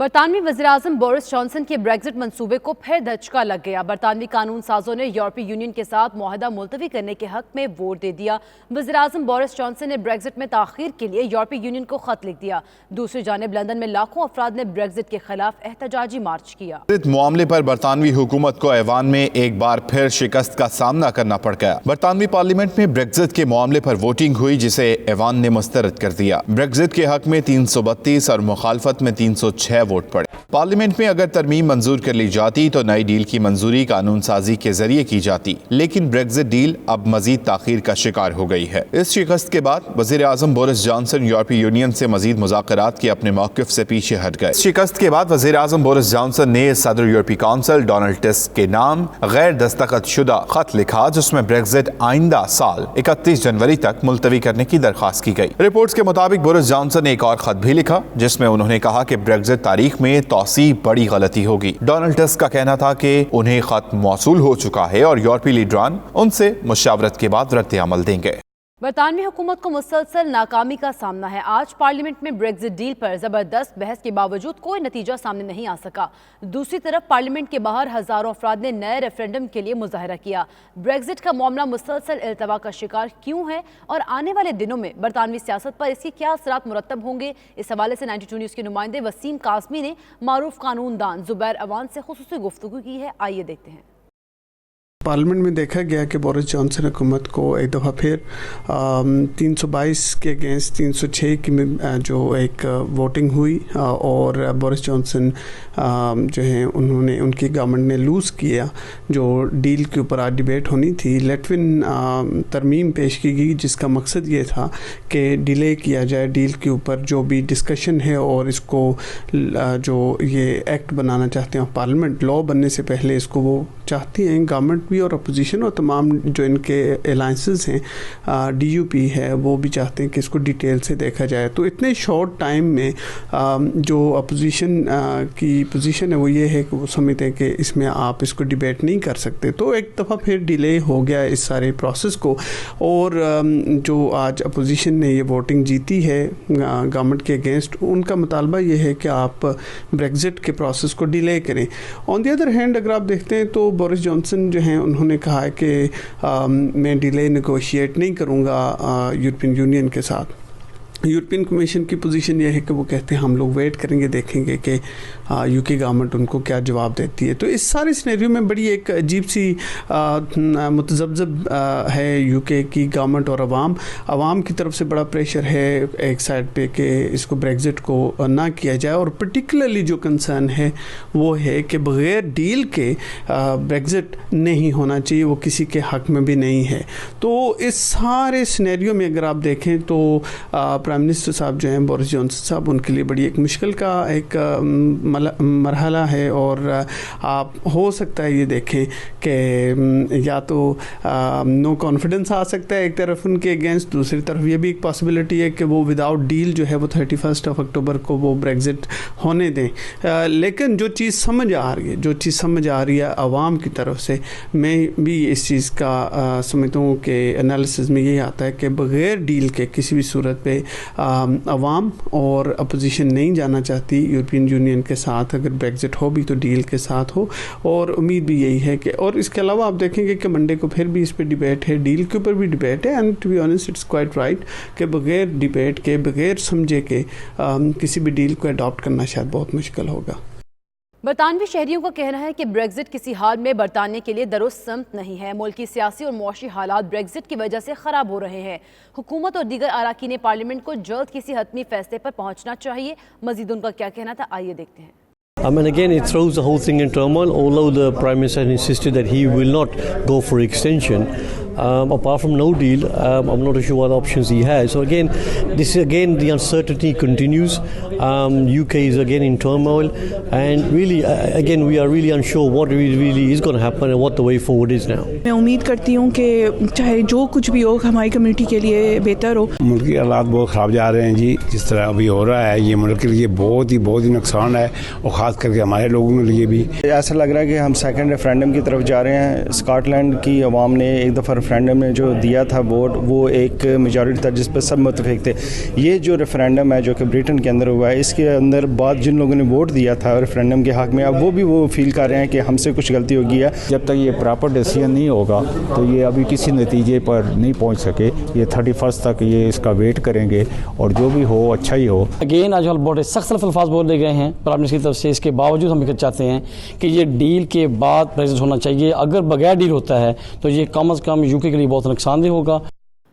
برطانوی وزیراعظم Boris Johnson کے بریگزٹ منصوبے کو پھر دھچکا لگ گیا۔ برطانوی قانون سازوں نے یورپی یونین کے ساتھ معاہدہ ملتوی کرنے کے حق میں ووٹ دے دیا۔ وزیراعظم بورس جانسن نے بریگزٹ میں تاخیر کے لیے یورپی یونین کو خط لکھ دیا۔ دوسری جانب لندن میں لاکھوں افراد نے بریگزٹ کے خلاف احتجاجی مارچ کیا۔ معاملے پر برطانوی حکومت کو ایوان میں ایک بار پھر شکست کا سامنا کرنا پڑ گیا۔ برطانوی پارلیمنٹ میں بریگزٹ کے معاملے پر ووٹنگ ہوئی جسے ایوان نے مسترد کر دیا۔ بریگزٹ کے حق میں 332 اور مخالفت میں 306 ووٹ پڑے۔ پارلیمنٹ میں اگر ترمیم منظور کر لی جاتی تو نئی ڈیل کی منظوری قانون سازی کے ذریعے کی جاتی، لیکن بریگزٹ ڈیل اب مزید تاخیر کا شکار ہو گئی ہے۔ اس شکست کے بعد وزیر اعظم بورس جانسن یورپی یونین سے مزید مذاکرات کے اپنے موقف سے پیچھے ہٹ گئے۔ اس شکست کے بعد وزیر اعظم بورس جانسن نے صدر یورپی کونسل ڈونلڈ ٹسک کے نام غیر دستخط شدہ خط لکھا جس میں بریگزٹ آئندہ سال 31 جنوری تک ملتوی کرنے کی درخواست کی گئی۔ رپورٹس کے مطابق بورس جانسن نے ایک اور خط بھی لکھا جس میں انہوں نے کہا کہ بریگزٹ تاریخ میں توسیع بڑی غلطی ہوگی۔ ڈونلڈ ٹسک کا کہنا تھا کہ انہیں خط موصول ہو چکا ہے اور یورپی لیڈران ان سے مشاورت کے بعد رد عمل دیں گے۔ برطانوی حکومت کو مسلسل ناکامی کا سامنا ہے۔ آج پارلیمنٹ میں بریگزٹ ڈیل پر زبردست بحث کے باوجود کوئی نتیجہ سامنے نہیں آ سکا۔ دوسری طرف پارلیمنٹ کے باہر ہزاروں افراد نے نئے ریفرنڈم کے لیے مظاہرہ کیا۔ بریگزٹ کا معاملہ مسلسل التوا کا شکار کیوں ہے اور آنے والے دنوں میں برطانوی سیاست پر اس کے کیا اثرات مرتب ہوں گے، اس حوالے سے 92 نیوز کے نمائندے وسیم کاظمی نے معروف قانون دان زبیر عوان سے خصوصی گفتگو کی ہے۔ آئیے دیکھتے ہیں۔ پارلیمنٹ میں دیکھا گیا کہ بورس جانسن حکومت کو ایک دفعہ پھر 322 کے اگینسٹ 306 کی جو ایک ووٹنگ ہوئی اور بورس جانسن جو ہیں انہوں نے ان کی گورنمنٹ نے لوز کیا جو ڈیل کے اوپر آج ڈیبیٹ ہونی تھی۔ لیٹوین ترمیم پیش کی گئی جس کا مقصد یہ تھا کہ ڈیلے کیا جائے ڈیل کے اوپر جو بھی ڈسکشن ہے اور اس کو جو یہ ایکٹ بنانا چاہتے ہیں پارلیمنٹ لا بننے سے پہلے اس کو وہ چاہتی ہیں گورنمنٹ بھی اور اپوزیشن اور تمام جو ان کے الائنسز ہیں ڈی یو پی ہے وہ بھی چاہتے ہیں کہ اس کو ڈیٹیل سے دیکھا جائے۔ تو اتنے شارٹ ٹائم میں جو اپوزیشن کی پوزیشن ہے وہ یہ ہے کہ وہ سمجھتے ہیں کہ اس میں آپ اس کو ڈیبیٹ نہیں کر سکتے، تو ایک دفعہ پھر ڈیلے ہو گیا اس سارے پروسیس کو۔ اور جو آج اپوزیشن نے یہ ووٹنگ جیتی ہے گورنمنٹ کے اگینسٹ، ان کا مطالبہ یہ ہے کہ آپ بریگزٹ کے پروسیس کو ڈیلے کریں۔ آن دی ادر ہینڈ اگر آپ دیکھتے ہیں تو بورس جانسن جو ہیں انہوں نے کہا ہے کہ میں ڈیلے نیگوشیٹ نہیں کروں گا یورپین یونین کے ساتھ۔ یورپین کمیشن کی پوزیشن یہ ہے کہ وہ کہتے ہیں ہم لوگ ویٹ کریں گے، دیکھیں گے کہ یو کے گورنمنٹ ان کو کیا جواب دیتی ہے۔ تو اس سارے سینیریو میں بڑی ایک عجیب سی متذبذب ہے یو کے کی گورنمنٹ اور عوام کی طرف سے بڑا پریشر ہے ایک سائڈ پہ کہ اس کو بریگزٹ کو نہ کیا جائے، اور پرٹیکولرلی جو کنسرن ہے وہ ہے کہ بغیر ڈیل کے بریگزٹ نہیں ہونا چاہیے، وہ کسی کے حق میں بھی نہیں ہے۔ تو اس سارے سینیریو میں اگر آپ دیکھیں تو پرائم منسٹر صاحب جو ہیں بورس جانسن صاحب ان کے لیے بڑی ایک مشکل کا ایک مرحلہ ہے، اور آپ ہو سکتا ہے یہ دیکھیں کہ یا تو نو کانفیڈنس آ سکتا ہے ایک طرف ان کے اگینسٹ، دوسری طرف یہ بھی ایک پاسبلٹی ہے کہ وہ وداؤٹ ڈیل جو ہے وہ 31 اکتوبر کو وہ بریگزٹ ہونے دیں۔ لیکن جو چیز سمجھ آ رہی ہے عوام کی طرف سے، میں بھی اس چیز کا سمجھتا ہوں کہ انالیسز میں یہی آتا ہے کہ بغیر ڈیل کے کسی بھی صورت پہ عوام اور اپوزیشن نہیں جانا چاہتی یورپین یونین کے ساتھ۔ اگر بریگزٹ ہو بھی تو ڈیل کے ساتھ ہو، اور امید بھی یہی ہے کہ، اور اس کے علاوہ آپ دیکھیں گے کہ منڈے کو پھر بھی اس پہ ڈیبیٹ ہے، ڈیل کے اوپر بھی ڈیبیٹ ہے، and to be honest it's quite right کہ بغیر ڈیبیٹ کے بغیر سمجھے کے کسی بھی ڈیل کو اڈاپٹ کرنا شاید بہت مشکل ہوگا۔ برطانوی شہریوں کا کہنا ہے کہ بریگزٹ کسی حال میں برطانیہ کے لیے درست سمت نہیں ہے۔ ملک کی سیاسی اور معاشی حالات بریگزٹ کی وجہ سے خراب ہو رہے ہیں۔ حکومت اور دیگر اراکین پارلیمنٹ کو جلد کسی حتمی فیصلے پر پہنچنا چاہیے۔ مزید ان کا کیا کہنا تھا، آئیے دیکھتے ہیں۔ And again, it throws the whole thing in turmoil, although the Prime Minister insisted that he will not go for extension. Apart from no deal, I'm not sure what options he has. So again, the uncertainty continues. UK is again in turmoil, and really, again, we are really unsure what really is going to happen and what the way forward is now. میں امید کرتی ہوں کہ چاہے جو کچھ بھی ہو ہماری کمیونٹی کے لیے بہتر ہو۔ ملک کے حالات بہت خراب جا رہے ہیں جی، جس طرح ابھی ہو رہا ہے یہ ملک کے لیے بہت ہی نقصان ہے، اور खास करके हमारे लोगों के लिए भी। ऐसा लग रहा है कि हम सेकंड रेफरेंडम की तरफ जा रहे हैं। स्कॉटलैंड की अवाम ने एक दफ़ा रेफरेंडम में जो दिया था वोट, वो एक मेजॉरिटी था जिस पर सब मुतफिक थे। ये जो रेफरेंडम है जो कि ब्रिटेन के अंदर हुआ है, इसके अंदर बाद जिन लोगों ने वोट दिया था रेफरेंडम के हक़ में, अब वो भी वो फील कर रहे हैं कि हमसे कुछ गलती हो गई है। जब तक ये प्रॉपर डिसीजन नहीं होगा तो ये अभी किसी नतीजे पर नहीं पहुंच सके। ये 31 तक ये इसका वेट करेंगे और जो भी हो अच्छा ही हो। अगेन आज बहुत सख्त अल्फाज बोले गए हैं प्राइम मिनिस्टर की तरफ से। इसके बावजूद हम चाहते हैं कि ये डील के बाद प्रेजेंट होना चाहिए। अगर बगैर डील होता है तो ये कम से कम यूके के लिए बहुत नुकसानदेह होगा।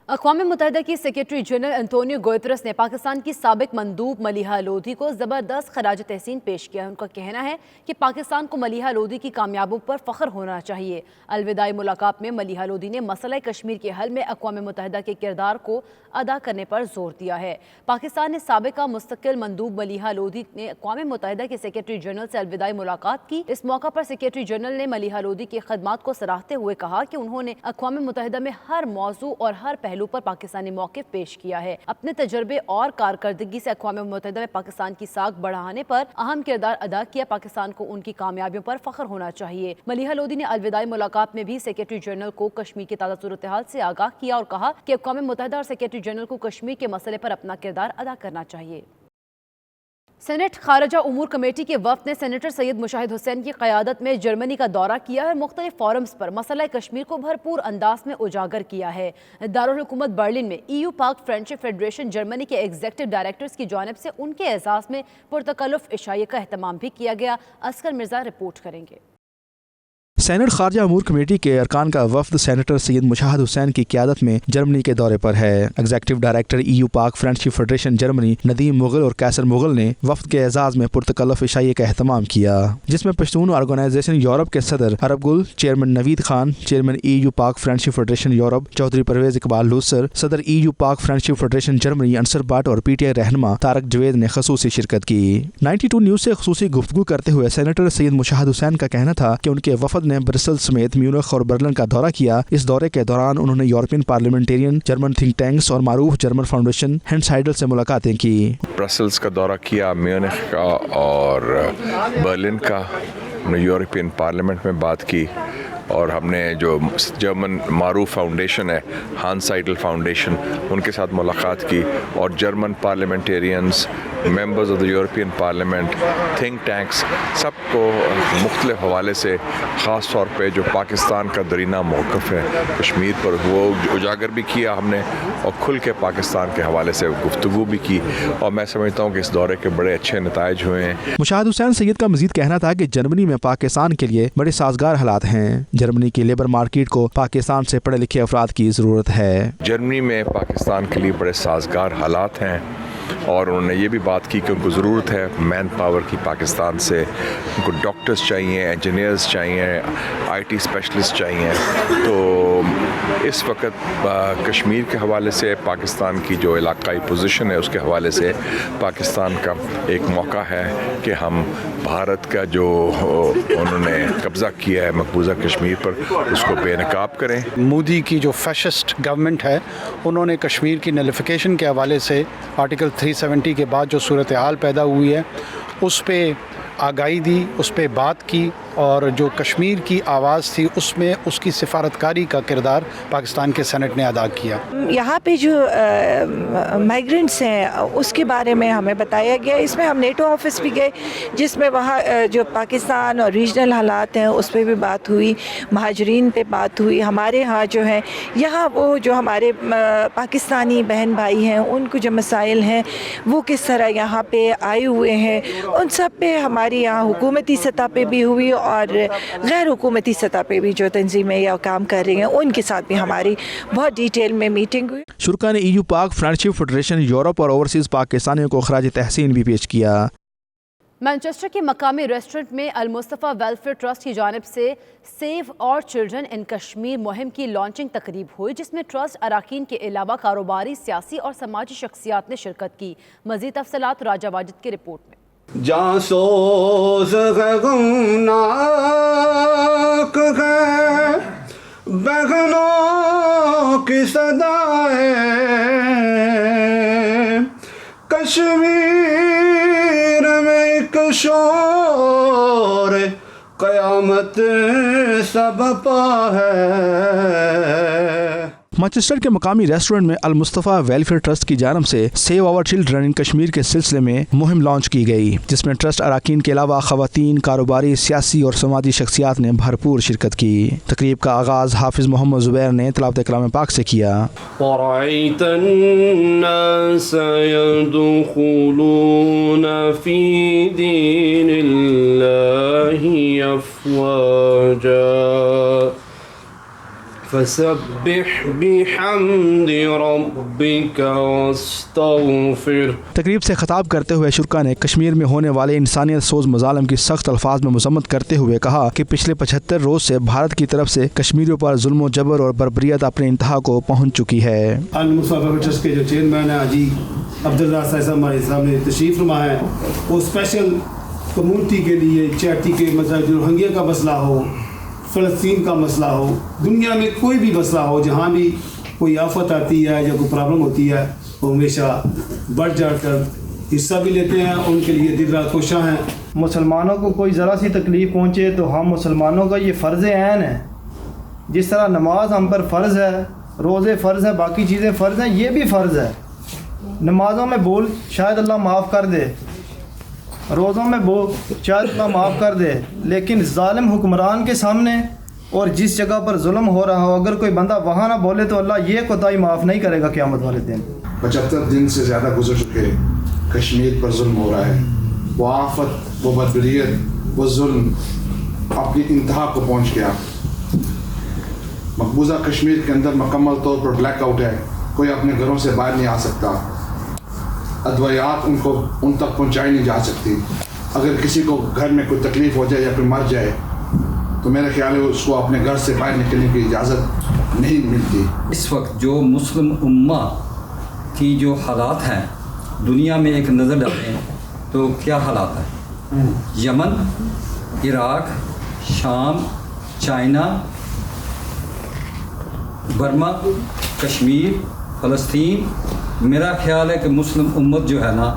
अक़वाम मुत्तहिदा की सेक्रेटरी जनरल एंटोनियो गुतेरेस ने पाकिस्तान की साबिक मंदूब मलिहा लोधी को ज़बरदस्त खराज तहसीन पेश किया है। उनका कहना है कि पाकिस्तान को मलिहा लोधी की कामयाबियों पर फ़ख्र होना चाहिए। अलविदाई मुलाकात में मलिहा लोधी ने मसला कश्मीर के हल में अक़वाम मुत्तहिदा के किरदार को अदा करने पर जोर दिया है। पाकिस्तान ने साबिका मुस्तकिल मंदूब मलिहा लोधी ने अक़वाम मुत्तहिदा के सेक्रेटरी जनरल से अलविदाई मुलाकात की। इस मौका पर सेक्रेटरी जनरल ने मलिहा लोधी की खदमात को सराहते हुए कहा कि उन्होंने अक़वाम मुत्तहिदा में हर मौजू और हर पहलू पर पाकिस्तानी मौक़िफ़ पेश किया है। अपने तजर्बे और कारकर्दगी से अक़वाम मुत्तहिदा में पाकिस्तान की साख बढ़ाने पर अहम किरदार अदा किया। पाकिस्तान को उनकी कामयाबियों पर फ़ख्र होना चाहिए। मलिहा लोधी ने अलविदाई मुलाकात में भी सेक्रेटरी जनरल को कश्मीर की ताज़ा सूरत हाल से आगाह किया और कहा कि अक़वाम मुत्तहिदा और सेक्रेटरी जनरल को कश्मीर के मसले पर अपना किरदार अदा करना चाहिए। सेनेट खारजा उमूर कमेटी के वफ़द ने सेनेटर सैयद मुशाहिद हुसैन की क़यादत में जर्मनी का दौरा किया है और मुख्तलिफ फोरम्स पर मसला कश्मीर को भरपूर अंदाज में उजागर किया है। दारुल हुकूमत बर्लिन में EU Pak friendship federation Germany के एग्जीक्यूटिव डायरेक्टर्स की जानिब से उनके एजाज़ में पुरतकल्लुफ़ इशाये का अहतमाम भी किया गया। असगर मिर्ज़ा रिपोर्ट करेंगे। सेनेट खारजा अमूर कमेटी के अरकान का वफद सेनेटर सैयद मुशाहिद हुसैन की क़यादत में जर्मनी के दौरे पर है। Executive director EU Pak friendship federation Germany Nadeem Mughal और कैसर मुगल ने वफद के एजाज़ में पुरतकल्लुफ़ इशाये का अहतमाम किया, जिसमें पश्तून ऑर्गेनाइजेशन यूरोप के सदर Arab Gul, chairman Naveed Khan, chairman EU Pak friendship federation Europe Chaudhry Pervez Iqbal लूसर, सदर EU Pak friendship federation Germany Ansar Butt और PTI रहनुमा तारक जवेद ने खसूसी शिरकत की। 92 न्यूज़ से खसूसी गुफ्तगू करते हुए सेनेटर सैयद मुशाहिद हुसैन का कहना था कि उनके वफद ने ब्रसेल्स समेत म्यूनिख और बर्लिन का दौरा किया। इस दौरे के दौरान उन्होंने European parliamentarian, German think tanks और मारूफ जर्मन फाउंडेशन हैंड्साइडल से मुलाकातें की। ब्रसेल्स का दौरा किया, म्यूनिख का और बर्लिन का, हमने यूरोपियन पार्लियामेंट में बात की और हमने जो जर्मन मारूफ फाउंडेशन है, हांस-साइडल फाउंडेशन, उनके साथ मुलाकात की और German parliamentarians, members of the European parliament, think tanks, सबको मुख्तलिफ हवाले से ख़ास तौर पे जो पाकिस्तान का दरीना मौक़िफ़ है कश्मीर पर, वो उजागर भी किया हमने और खुल के पाकिस्तान के हवाले से गुफ्तगू भी की और मैं समझता हूँ कि इस दौरे के बड़े अच्छे नताइज हुए हैं। मुशाहिद हुसैन सैयद का मज़ीद कहना था कि जर्मनी में पाकिस्तान के लिए बड़े साजगार हालात हैं। जर्मनी की लेबर मार्केट को पाकिस्तान से पढ़े लिखे अफराद की ज़रूरत है। जर्मनी में पाकिस्तान के लिए बड़े साजगार हालात हैं और उन्होंने ये भी बात की कि उनको ज़रूरत है मैन पावर की पाकिस्तान से। उनको डॉक्टर्स चाहिए, इंजीनियर्स चाहिए, IT स्पेशलिस्ट चाहिए। तो इस वक्त कश्मीर के हवाले से पाकिस्तान की जो इलाकाई पोजीशन है उसके हवाले से पाकिस्तान का एक मौका है कि हम भारत का जो उन्होंने कब्ज़ा किया है मकबूजा कश्मीर पर उसको बेनकाब करें। मोदी की जो फैशिस्ट गवर्नमेंट है उन्होंने कश्मीर की नलिफिकेशन के हवाले से आर्टिकल 370 के बाद जो सूरत हाल पैदा हुई है उस पर आगाही दी, उस पर बात की और जो कश्मीर की आवाज़ थी उसमें उसकी सिफारतकारी का किरदार पाकिस्तान के सेनेट ने अदा किया। यहाँ पे जो माइग्रेंट्स हैं उसके बारे में हमें बताया गया। इसमें हम नेटो ऑफिस भी गए जिसमें वहाँ जो पाकिस्तान और रीजनल हालात हैं उस पर भी बात हुई, महाजरीन पे बात हुई। हमारे यहाँ जो है यहाँ वो जो हमारे पाकिस्तानी बहन भाई हैं उनको जो मसाइल हैं वो किस तरह यहाँ पे आए हुए हैं, उन सब पे हमारी यहाँ हुकूमती सतह पे भी हुई और गैर हुकूमती सतह पे भी जो तंजीमें या काम कर रही हैं उनके साथ भी हमारी बहुत डिटेल में मीटिंग हुई। शुरा ने EU Pak friendship federation Europe और ओवरसीज़ पाकिस्तानियों को खराज तहसीन भी पेश किया। मैनचेस्टर के मकामी रेस्टोरेंट में अल मुस्तफ़ा वेलफेयर ट्रस्ट की जानिब से सेव और चिल्ड्रन इन कश्मीर मुहिम की लॉन्चिंग तकरीब हुई, जिसमें ट्रस्ट अराकीन के अलावा कारोबारी, सियासी और समाजी शख्सियात ने शिरकत की। मज़ीद तफसीलात राजा वाजिद की रिपोर्ट में। जहाँ सोज़ गमनाक है बहनों की सदाएं, कश्मीर में एक शोर क़यामत सब पा है। मैनचेस्टर के मकामी रेस्टोरेंट में अल मुस्तफ़ा वेलफेयर ट्रस्ट की जानब से save our children in Kashmir के सिलसिले में मुहिम लॉन्च की गई, जिसमें ट्रस्ट अरकान के अलावा खवातीन, कारोबारी, सियासी और समाजी शख्सियात ने भरपूर शिरकत की। तकरीब का आगाज़ हाफिज मोहम्मद ज़ुबैर ने तिलावत कलाम पाक से किया। फसब्बिह बिहम्दि रब्बिका वस्तगफिर। तकरीब से खिताब करते हुए शुरा ने कश्मीर में होने वाले इंसानियत सोज मज़ालिम की सख्त अल्फाज में मजम्मत करते हुए कहा कि पिछले 75 रोज़ से भारत की तरफ से कश्मीरियों पर जुल्म जबर और बर्बरियत अपने इंतहा को पहुँच चुकी है। अल मुस्तफ़ा ट्रस्ट के जो चेयरमैन हैं हाजी अब्दुल राज़ साहब ने तशरीफ़ फरमा है, वो स्पेशल कम्यूनिटी के लिए चैरिटी के मतलब जो रोहिंग्या का मसला हो, फ़लस्तीन का मसला हो, दुनिया में कोई भी मसला हो, जहाँ भी कोई आफत आती है या कोई प्रॉब्लम होती है, वो हमेशा बढ़ चढ़कर हिस्सा भी लेते हैं, उनके लिए दिल रात कोशां हैं। मुसलमानों को कोई ज़रा सी तकलीफ़ पहुँचे तो हम मुसलमानों का ये फ़र्ज़ ऐन है। जिस तरह नमाज हम पर फ़र्ज़ है, रोज़े फ़र्ज़ है, बाकी चीज़ें फ़र्ज़ हैं, ये भी फ़र्ज़ है। नमाज़ों में बोल शायद अल्लाह माफ़ कर दे, रोज़ों में बोल शायद अल्लाह माफ़ कर दे, लेकिन ज़ालिम हुक्मरान के सामने और जिस जगह पर जुल्म हो रहा हो, अगर कोई बंदा वहाँ ना बोले तो अल्लाह ये कोताही माफ़ नहीं करेगा क़यामत वाले दिन। 75 दिन से ज़्यादा गुजर चुके, कश्मीर पर जुल्म हो रहा है, वो आफत, वो बर्बरियत, वो जुल्म अपनी इंतहा को पहुँच गया। मकबूजा कश्मीर के अंदर मुकम्मल तौर पर ब्लैक आउट है, कोई अपने घरों से बाहर नहीं आ सकता, अद्वियात उन तक पहुँचाई नहीं जा सकती। अगर किसी को घर में कोई तकलीफ़ हो जाए या कोई मर जाए तो मेरा ख्याल है उसको अपने घर से बाहर निकलने की इजाज़त नहीं मिलती। इस वक्त जो मुस्लिम उम्मा की जो हालात हैं दुनिया में एक नज़र डालें तो क्या हालात हैं? यमन, इराक, शाम, चाइना, बर्मा, कश्मीर, फ़लस्तीन। मेरा ख्याल है कि मुस्लिम उम्मत जो है ना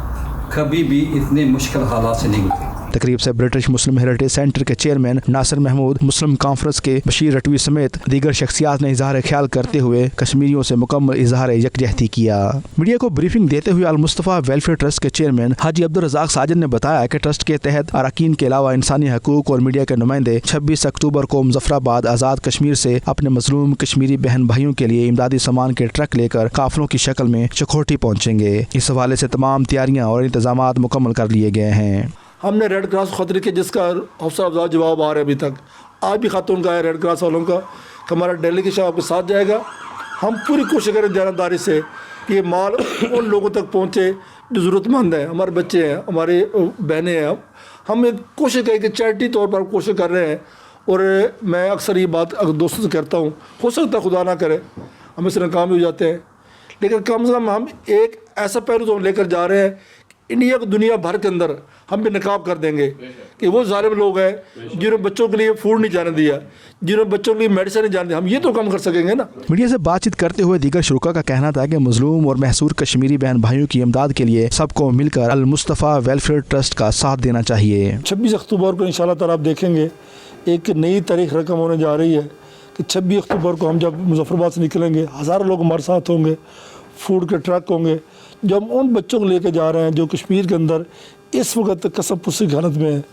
कभी भी इतने मुश्किल हालात से नहीं गुजरी। तकरीब से ब्रिटिश मुस्लिम हेरिटेज सेंटर के चेयरमैन नासिर महमूद, मुस्लिम कॉन्फ्रेंस के बशीर रटवी समेत दीगर शख्सियात ने इजहार ख्याल करते हुए कश्मीरियों से मुकम्मल इजहार यकजहती किया। मीडिया को ब्रीफिंग देते हुए अल मुस्तफ़ा वेलफेयर ट्रस्ट के चेयरमैन हाजी अब्दुल रज़ाक साजिद ने बताया कि ट्रस्ट के तहत अरकान के अलावा इंसानी हकूक और मीडिया के नुमाइंदे 26 अक्टूबर को मुजफ्फराबाद आज़ाद कश्मीर से अपने मजलूम कश्मीरी बहन भाइयों के लिए इमदादी सामान के ट्रक लेकर काफिलों की शक्ल में चकोटी पहुँचेंगे। इस हवाले से तमाम तैयारियाँ और इंतजाम मुकम्मल कर लिए गए हैं। हमने रेड क्रॉस खतरे के जिसका हौसला अफजा जवाब आ रहा है अभी तक, आज भी खातून का है रेड क्रॉस वालों का, हमारा डेलीगेशन आपके साथ जाएगा। हम पूरी कोशिश करें जानदारी से कि ये माल उन लोगों तक पहुँचे जो ज़रूरतमंद हैं, हमारे बच्चे हैं, हमारे बहनें हैं। हम एक कोशिश करें कि चैरिटी तौर पर कोशिश कर रहे हैं, और मैं अक्सर ये बात अगर दोस्तों से करता हूँ, हो सकता है खुदा ना करे हम इससे नाकाम हो जाते हैं, लेकिन कम से कम हम एक ऐसा पहलू तो लेकर जा रहे हैं इंडिया को दुनिया भर के अंदर हम भी नकाब कर देंगे कि वो ज़ालिम लोग हैं जिन्होंने बच्चों के लिए फूड नहीं जाने दिया, जिन्होंने बच्चों के लिए मेडिसिन नहीं जाने दिया, हम ये तो कम कर सकेंगे ना। मीडिया से बातचीत करते हुए दीगर शुरा का कहना था कि मजलूम और महसूर कश्मीरी बहन भाइयों की इमदाद के लिए सबको मिलकर अल मुस्तफ़ा वेलफेयर ट्रस्ट का साथ देना चाहिए। 26 अक्टूबर को इंशाल्लाह ताला आप देखेंगे एक नई तारीख रकम होने जा रही है कि 26 अक्टूबर को हम जब मुजफ्फराबाद से निकलेंगे, हज़ारों लोग हमारे साथ होंगे, फूड के ट्रक होंगे, जो हम उन बच्चों को लेकर जा रहे हैं जो कश्मीर के अंदर इस वक्त कसम पुसी की हालत में है।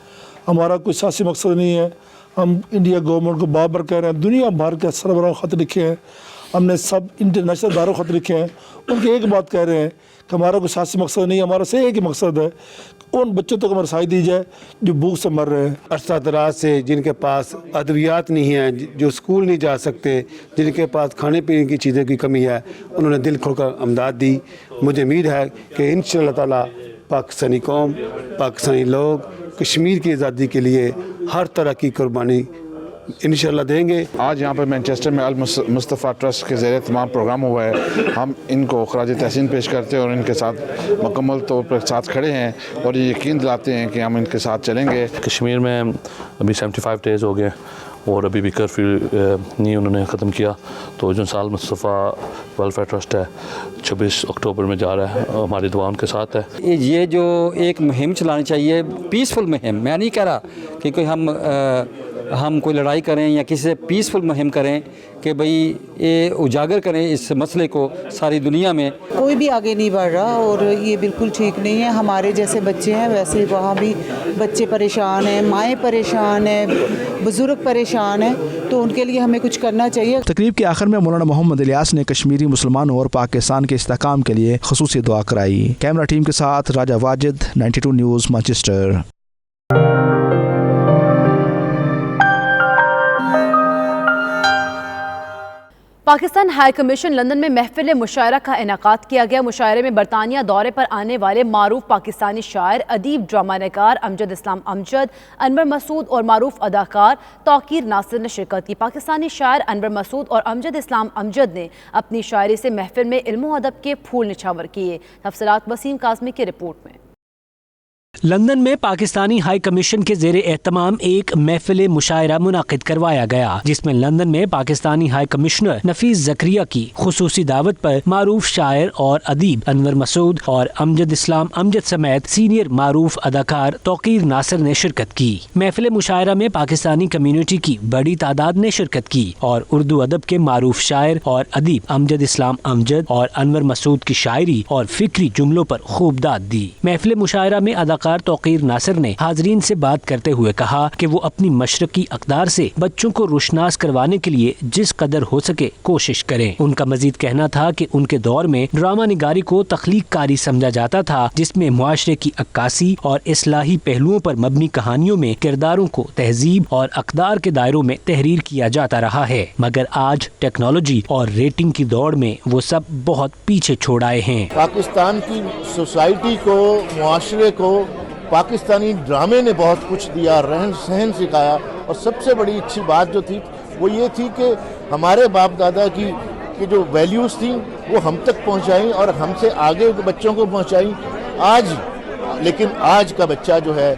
हमारा कोई सियासी मकसद नहीं है, हम इंडिया गवर्नमेंट को बार बार कह रहे हैं, दुनिया भर के सरबराह ख़त लिखे हैं, हमने सब इंटरनेशनल दारों ख़त लिखे हैं, उनकी एक बात कह रहे हैं कि हमारा कोई सियासी मकसद नहीं है, हमारा से एक ही मकसद है उन बच्चों तक हमारी रसाई दी जाए जो भूख से मर रहे हैं। अरसा दराज से जिनके पास अद्वियात नहीं हैं, जो स्कूल नहीं जा सकते, जिनके पास खाने पीने की चीज़ें की कमी है, उन्होंने दिल खोलकर इमदाद दी। मुझे उम्मीद है कि इंशाअल्लाह ताला पाकिस्तानी कौम, पाकिस्तानी लोग कश्मीर की आज़ादी के लिए हर तरह की कुर्बानी इंशाअल्लाह देंगे। आज यहाँ पर मैनचेस्टर में अल मुस्तफ़ा ट्रस्ट के ज़रिए तमाम प्रोग्राम हुआ है। हम इनको खराज तहसीन पेश करते हैं और इनके साथ मुकम्मल तौर पर साथ खड़े हैं और ये यकीन दिलाते हैं कि हम इनके साथ चलेंगे। कश्मीर में अभी 75 डेज़ हो गए और अभी भी कर्फ्यू नहीं उन्होंने ख़त्म किया। तो जो साल मुस्तफ़ा वेलफेयर ट्रस्ट है 26 अक्टूबर में जा रहा है, हमारी दुआ उनके साथ है। ये जो एक मुहिम चलानी चाहिए, पीसफुल मुहिम, मैं नहीं कह रहा कि कोई हम कोई लड़ाई करें या किसी से पीसफुल मुहिम करें कि भाई ये उजागर करें इस मसले को सारी दुनिया में। कोई भी आगे नहीं बढ़ रहा और ये बिल्कुल ठीक नहीं है। हमारे जैसे बच्चे हैं वैसे वहाँ भी बच्चे परेशान हैं, माएँ परेशान हैं, बुज़ुर्ग परेशान हैं, तो उनके लिए हमें कुछ करना चाहिए। तकरीब के आखिर में मौलाना मोहम्मद इलियास ने कश्मीरी मुसलमानों और पाकिस्तान के इस्तेहकाम के लिए ख़ुसूसी दुआ कराई। कैमरा टीम के साथ Raja Wajid, 92 news, Manchester. Pakistan high commission London में महफिल मुशायरा का इनेकाद किया गया। मुशायरे में बरतानिया दौरे पर आने वाले मारूफ पाकिस्तानी शायर, अदीब, ड्रामा नगार अमजद इस्लाम अमजद, अनवर मसूद और मारूफ अदाकार तौकीर नासिर ने शिरकत की। पाकिस्तानी शायर अनवर मसूद और अमजद इस्लाम अमजद ने अपनी शायरी से महफिल में इल्म अदब के फूल निछावर किए। तफसीलात वसीम काज़मी की रिपोर्ट में। लंदन में पाकिस्तानी हाई कमीशन के ज़ेरे एहतमाम एक महफिल मुशायरा मुनाकिद करवाया गया, जिसमें लंदन में पाकिस्तानी हाई कमिश्नर नफीस ज़करिया की खुसूसी दावत पर मारूफ शायर और अदीब अनवर मसूद और अमजद इस्लाम अमजद समेत सीनियर मारूफ अदाकार तौकीर नासिर ने शिरकत की। महफिल मुशायरा में पाकिस्तानी कम्यूनिटी की बड़ी तादाद ने शिरकत की और उर्दू अदब के मारूफ शायर और अदीब अमजद इस्लाम अमजद और अनवर मसूद की शायरी और फिक्री जुमलों पर खूब दाद दी। महफिल मुशायरा में अदाकार तौकीर नासिर ने हाजरीन से बात करते हुए कहा कि वो अपनी मशरकी अक़दार से बच्चों को रोशनास करवाने के लिए जिस कदर हो सके कोशिश करें। उनका मजीद कहना था कि उनके दौर में ड्रामा निगारी को तख्लीक कारी समझा जाता था, जिसमें मुआशरे की अक्कासी और इस्लाही पहलुओं पर मबनी कहानियों में किरदारों को तहजीब और अक़दार के दायरों में तहरीर किया जाता रहा है, मगर आज टेक्नोलॉजी और रेटिंग की दौड़ में वो सब बहुत पीछे छोड़ आए हैं। पाकिस्तान की सोसाइटी को, मुआशरे को पाकिस्तानी ड्रामे ने बहुत कुछ दिया, रहन सहन सिखाया, और सबसे बड़ी अच्छी बात जो थी वो ये थी कि हमारे बाप दादा की जो वैल्यूज़ थी वो हम तक पहुंचाई और हमसे आगे बच्चों को पहुंचाई। लेकिन आज का बच्चा जो है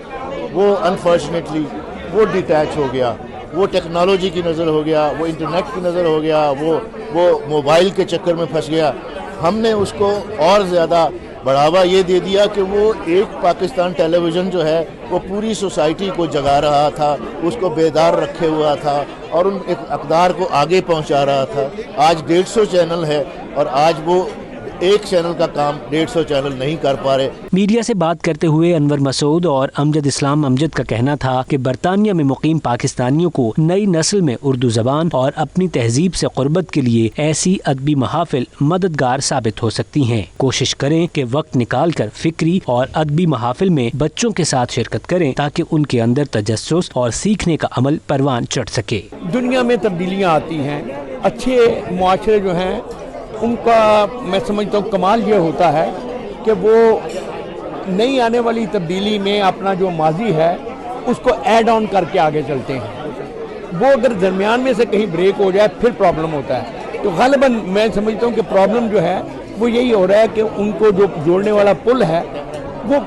वो अनफॉर्चुनेटली वो डिटैच हो गया, वो टेक्नोलॉजी की नज़र हो गया, वो इंटरनेट की नज़र हो गया, वो मोबाइल के चक्कर में फंस गया। हमने उसको और ज़्यादा बढ़ावा ये दे दिया कि वो एक पाकिस्तान टेलीविज़न जो है वो पूरी सोसाइटी को जगा रहा था, उसको बेदार रखे हुआ था और उन एक अक़दार को आगे पहुंचा रहा था। आज 150 चैनल है और आज वो एक चैनल का काम 150 चैनल नहीं कर पा रहे। मीडिया से बात करते हुए अनवर मसूद और अमजद इस्लाम अमजद का कहना था कि बरतानिया में मुकीम पाकिस्तानियों को नई नस्ल में उर्दू ज़बान और अपनी तहजीब से क़ुर्बत के लिए ऐसी अदबी महाफिल मददगार साबित हो सकती हैं। कोशिश करें कि वक्त निकाल कर फिक्री और अदबी महाफिल में बच्चों के साथ शिरकत करें ताकि उनके अंदर तजस्सुस और सीखने का अमल परवान चढ़ सके। दुनिया में तब्दीलियाँ आती हैं, अच्छे मुआशरे जो हैं उनका मैं समझता हूँ कमाल ये होता है कि वो नई आने वाली तब्दीली में अपना जो माजी है उसको ऐड ऑन करके आगे चलते हैं। वो अगर दरमियान में से कहीं ब्रेक हो जाए फिर प्रॉब्लम होता है। तो ग़ालिबन मैं समझता हूँ कि प्रॉब्लम जो है वो यही हो रहा है कि उनको जो जोड़ने वाला पुल है वो,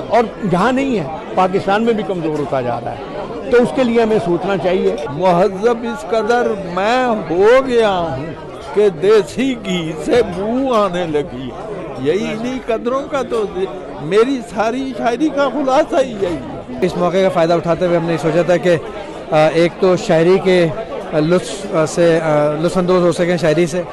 और जहाँ नहीं है पाकिस्तान में भी कमज़ोर होता जा रहा है, तो उसके लिए हमें सोचना चाहिए। महज़ब इस कदर मैं हो गया हूँ कि देसी घी से बू आने लगी, यही इन्हीं कदरों का तो मेरी सारी शायरी का खुलासा ही यही है। इस मौके का फ़ायदा उठाते हुए हमने सोचा था कि एक तो शायरी के लुत्फ़अंदोज़ हो सकें शायरी से,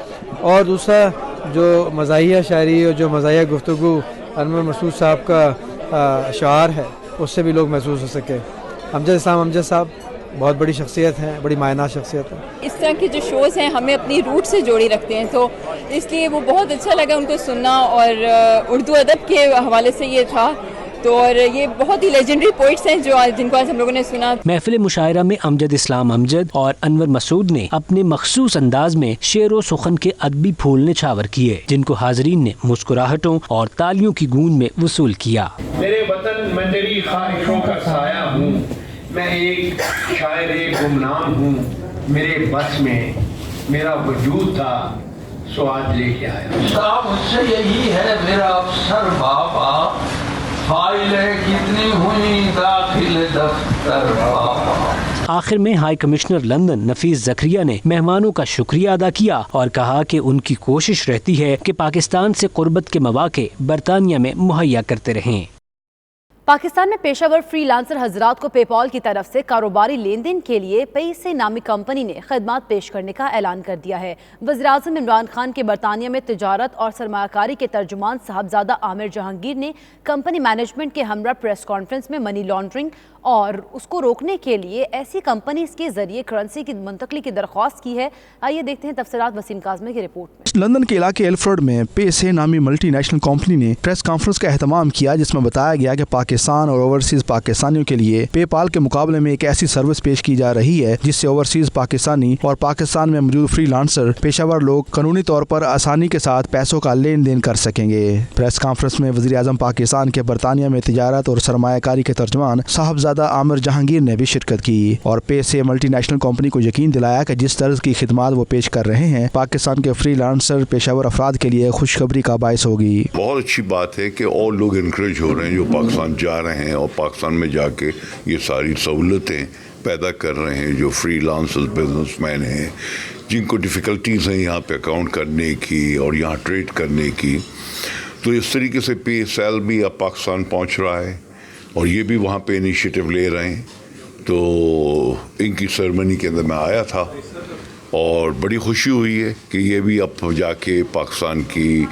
और दूसरा जो मज़ाहिया शायरी और जो मज़ाहिया गुफ्तगू अनवर मसूद साहब का शार है उससे भी लोग महसूस हो सके। अमजद इस्लाम अमजद साहब बहुत बड़ी शख्सियत है, बड़ी मायना शख्सियत है। इस तरह के जो शोज़ हैं हमें अपनी रूट से जोड़ी रखते हैं, तो इसलिए वो बहुत अच्छा लगा उनको सुनना। और उर्दू अदब के हवाले से ये था, तो और ये बहुत ही लेजेंडरी पोइट्स हैं जिनको आज हम लोगों ने सुना। महफिल मुशायरा में अमजद इस्लाम अमजद और अनवर मसूद ने अपने मखसूस अंदाज में शेर व सुखन के अदबी फूल निछावर किए, जिनको हाजरीन ने मुस्कुराहटों और तालियों की गूंज में वसूल किया। मेरे वतन मैं तेरी ख्वाहिशों का साया हूँ, मैं एक शायर गुमनाम हूँ, मेरे बस में मेरा वजूद था सो आज लेके आया। मुझसे यही है मेरा अफसर बाबा, फाइलें कितनी हुई दाखिल दफ्तर बाबा। आखिर में हाई कमिश्नर लंदन नफीस जकरिया ने मेहमानों का शुक्रिया अदा किया और कहा कि उनकी कोशिश रहती है कि पाकिस्तान से कुर्बत के मौके बरतानिया में मुहैया करते रहें। पाकिस्तान में पेशावर फ्रीलांसर हजरात को पेपॉल की तरफ से कारोबारी लेन देन के लिए पैसे नामी कंपनी ने खदमात पेश करने का ऐलान कर दिया है। वज़ीर-ए-आज़म इमरान खान के बरतानिया में तिजारत और सरमायाकारी के तर्जुमान साहबजादा आमिर जहांगीर ने कंपनी मैनेजमेंट के हमरा प्रेस कॉन्फ्रेंस में मनी लॉन्ड्रिंग और उसको रोकने के लिए ऐसी कंपनीज के जरिए करेंसी की मुंतकली की दरख्वास्त की है। आइए देखते हैं तफसीलात वसीम काज़मी की रिपोर्ट में। लंदन के इलाके एल्फ्रेड में पे नामी मल्टी नेशनल कंपनी ने प्रेस कॉन्फ्रेंस का एहतमाम किया, जिसमें बताया गया कि पाकिस्तान और ओवरसीज पाकिस्तानियों के लिए पेपाल के मुकाबले में एक ऐसी सर्विस पेश की जा रही है जिससे ओवरसीज पाकिस्तानी और पाकिस्तान में मौजूद फ्रीलांसर पेशावर लोग कानूनी तौर पर आसानी के साथ पैसों का लेन देन कर सकेंगे। प्रेस कॉन्फ्रेंस में वज़ीर-ए-आज़म पाकिस्तान के बरतानिया में तिजारत और सरमायाकारी के तर्जुमान साहबजादा आमिर जहांगीर ने भी शिरकत की और पे मल्टी नेशनल कंपनी को यकीन दिलाया कि जिस तरह की खिदमात वो पेश कर रहे हैं पाकिस्तान के फ्रीलांसर पेशावर अफराद के लिए खुशखबरी का बायस होगी। बहुत अच्छी बात है कि और लोग इनकरेज हो रहे हैं जो पाकिस्तान जा रहे हैं और पाकिस्तान में जाके ये सारी सहूलतें पैदा कर रहे हैं। जो फ्रीलांसर बिजनेसमैन हैं जिनको डिफ़िकल्टीज़ हैं यहाँ पे अकाउंट करने की और यहाँ ट्रेड करने की, तो इस तरीके से पे सेल भी अब पाकिस्तान पहुँच रहा है और ये भी वहाँ पे इनिशिएटिव ले रहे हैं। तो इनकी सेरेमनी के अंदर मैं आया था और बड़ी खुशी हुई है कि ये भी अब जाके पाकिस्तान की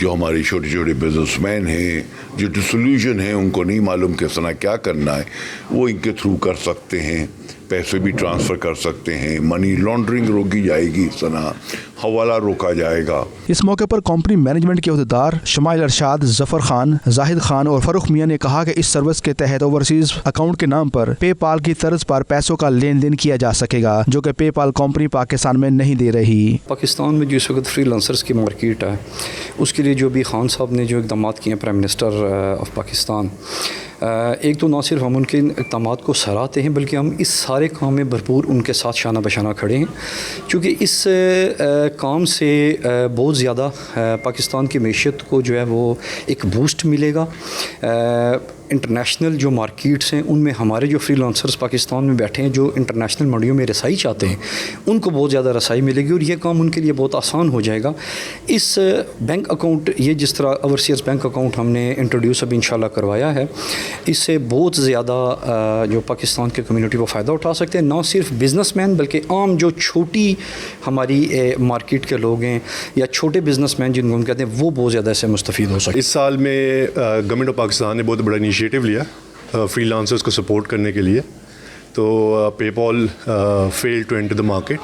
जो हमारे छोटे छोटे बिजनेसमैन हैं जो डिसोल्यूशन हैं उनको नहीं मालूम किस तरह क्या करना है, वो इनके थ्रू कर सकते हैं, पैसे भी ट्रांसफ़र कर सकते हैं, मनी लॉन्ड्रिंग रोकी जाएगी, इस तरह हवाला रोका जाएगा। इस मौके पर कंपनी मैनेजमेंट के अहदेदार शमाइल अरशाद, जफर खान, जाहिद खान और फरूख मियाँ ने कहा कि इस सर्विस के तहत ओवरसीज अकाउंट के नाम पर पेपाल की तर्ज पर पैसों का लेन देन किया जा सकेगा, जो कि पेपाल कंपनी पाकिस्तान में नहीं दे रही। पाकिस्तान में जो इस वक्त फ्रीलांसर्स की मार्केट है उसके लिए जो भी खान साहब ने जो इकदाम किए हैं प्राइम मिनिस्टर ऑफ पाकिस्तान, एक तो ना सिर्फ हम उनके इक़दाम को सराहते हैं बल्कि हम इस सारे काम में भरपूर उनके साथ शाना बशाना खड़े हैं, क्योंकि इस काम से बहुत ज़्यादा पाकिस्तान की मैशत को जो है वो एक बूस्ट मिलेगा। इंटरनेशनल जो मार्केट्स हैं उनमें हमारे जो फ्रीलांसर्स पाकिस्तान में बैठे हैं जो इंटरनेशनल मंडियों में रसाई चाहते हैं उनको बहुत ज़्यादा रसाई मिलेगी और ये काम उनके लिए बहुत आसान हो जाएगा। इस बैंक अकाउंट, ये जिस तरह ओवरसीज बैंक अकाउंट हमने इंट्रोड्यूस अभी इंशाल्लाह करवाया है, इससे बहुत ज़्यादा जो पाकिस्तान की कम्युनिटी वो फ़ायदा उठा सकते हैं, ना सिर्फ बिजनेसमैन बल्कि आम जो छोटी हमारी मार्केट के लोग हैं या छोटे बिजनेसमैन जिनको हम कहते हैं वो बहुत ज़्यादा इससे मुस्तफ़ीद हो सकते हैं। इस साल में गवर्नमेंट ऑफ पाकिस्तान ने बहुत बड़ा इनिशिएटिव लिया फ्रीलांसर्स को सपोर्ट करने के लिए। तो PayPal failed to enter the market,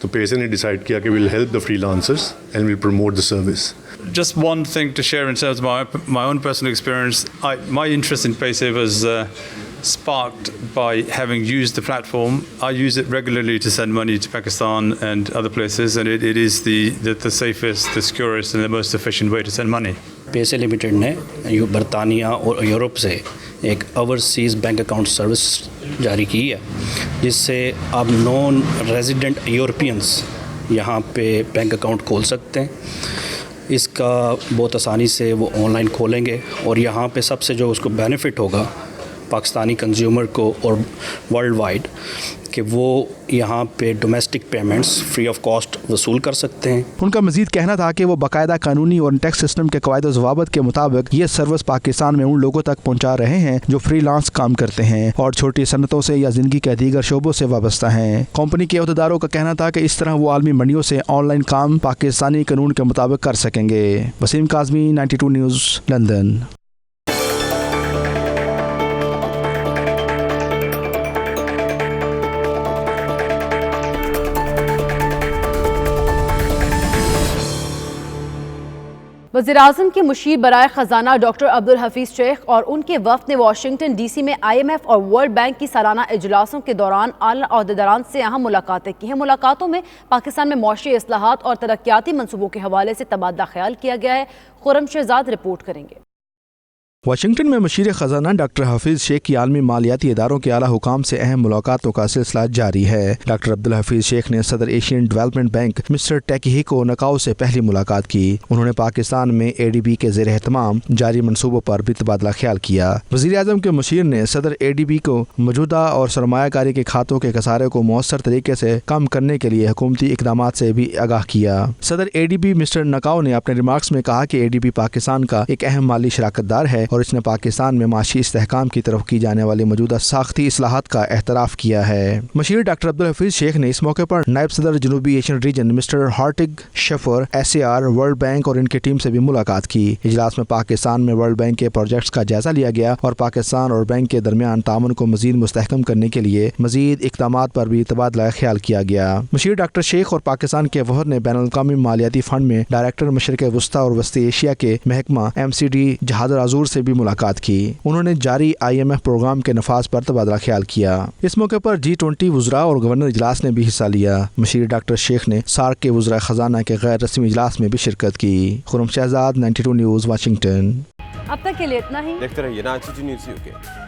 तो पेसे ने डिसाइड किया कि will help the freelancers and will promote the service. Just one thing to share in terms of my own personal experience. My interest in Paysafe was sparked by having used the platform. I use it regularly to send money to Pakistan and other places, and it is the safest, the securest and the most efficient way to send money. Paysafe Limited ने बरतानिया और Europe से एक overseas bank account service जारी की है, जिससे अब नॉन रेजिडेंट यूरोपियंस यहाँ पे बैंक अकाउंट खोल सकते हैं। इसका बहुत आसानी से वो ऑनलाइन खोलेंगे और यहाँ पे सबसे जो उसको बेनिफिट होगा पाकिस्तानी कंज्यूमर को और वर्ल्ड वाइड कि वो यहाँ पे domestic payments free of cost वसूल कर सकते हैं। उनका मजीद कहना था कि वो बाकायदा कानूनी और टैक्स सिस्टम के कवायद ज़वाबित के मुताबिक ये सर्विस पाकिस्तान में उन लोगों तक पहुँचा रहे हैं जो फ्रीलांस काम करते हैं और छोटी सनतों से या ज़िंदगी के दीगर शोबों से वाबस्ता हैं। कंपनी के अहदेदारों का कहना था कि इस तरह वो आलमी मंडियों से ऑनलाइन काम पाकिस्तानी कानून के मुताबिक कर सकेंगे। Waseem Kazmi, 92 news, London. वज़ीर-ए-आज़म के मुशीर बराए ख़जाना डॉक्टर अब्दुल हफीज़ शेख और उनके वफ़द ने वाशिंगटन DC में IMF और वर्ल्ड बैंक की सालाना इजलासों के दौरान आला अहदेदारान से अहम मुलाकातें की हैं। मुलाकातों में पाकिस्तान में मौशी इस्लाहात और तरक्याती मनसूबों के हवाले से तबादला ख्याल किया गया है। खुर्रम शहजाद रिपोर्ट करेंगे। वाशिंगटन में मशीर खजाना डॉक्टर हफीज शेख की आलमी मालियाती इदारों के आला हुकाम से अहम मुलाकातों का सिलसिला जारी है। डॉक्टर अब्दुल हफीज शेख ने सदर एशियन डेवलपमेंट बैंक मिस्टर टेकीहिको नकाउ से पहली मुलाकात की। उन्होंने पाकिस्तान में ADB के ज़ेर एहतमाम जारी मनसूबों पर भी तबादला ख्याल किया। वज़ीर आज़म के मशीर ने सदर ADB को मौजूदा और सरमायाकारी के खातों के खसारे को मौसर तरीके से कम करने के लिए हुकूमती इकदामात से भी आगाह किया। सदर ADB मिस्टर नकाउ ने अपने रिमार्क्स में कहा कि ADB पाकिस्तान का एक अहम माली शराकतदार है और इसने पाकिस्तान में माशी इस्तेहकाम की तरफ की जाने वाली मौजूदा साख्ती इस्लाहात का एहतराफ किया है। मशीर डॉक्टर अब्दुल हफीज शेख ने इस मौके पर नायब सदर जनूबी Asian region mister Hartwig Schafer SAR world bank और इनकी टीम से भी मुलाकात की। इजलास में पाकिस्तान में वर्ल्ड बैंक के प्रोजेक्ट्स का जायजा लिया गया और पाकिस्तान और बैंक के दरमियान तामुन को मजीद मुस्तहकम करने के लिए मजीद इक़दामात पर भी तबादला ख्याल किया गया। मशीर डॉक्टर शेख और पाकिस्तान के वफद ने बैनुल-अक़वामी मालियाती फंड में डायरेक्टर मशरिक़ वस्ता और वस्ती एशिया के महकमा MCD जहाद आजूर से भी मुलाकात की। उन्होंने जारी IMF प्रोग्राम के नफाज पर तबादला ख्याल किया। इस मौके पर G20 वुज़रा और गवर्नर इजलास ने भी हिस्सा लिया। मशीर डॉक्टर शेख ने सार्क के वुज़रा खजाना के गैर रस्मी इजलास में भी शिरकत की। Khurram Shahzad, 92 news, Washington. अब तक के लिए इतना ही। देखते रहिए 92 न्यूज़ UK।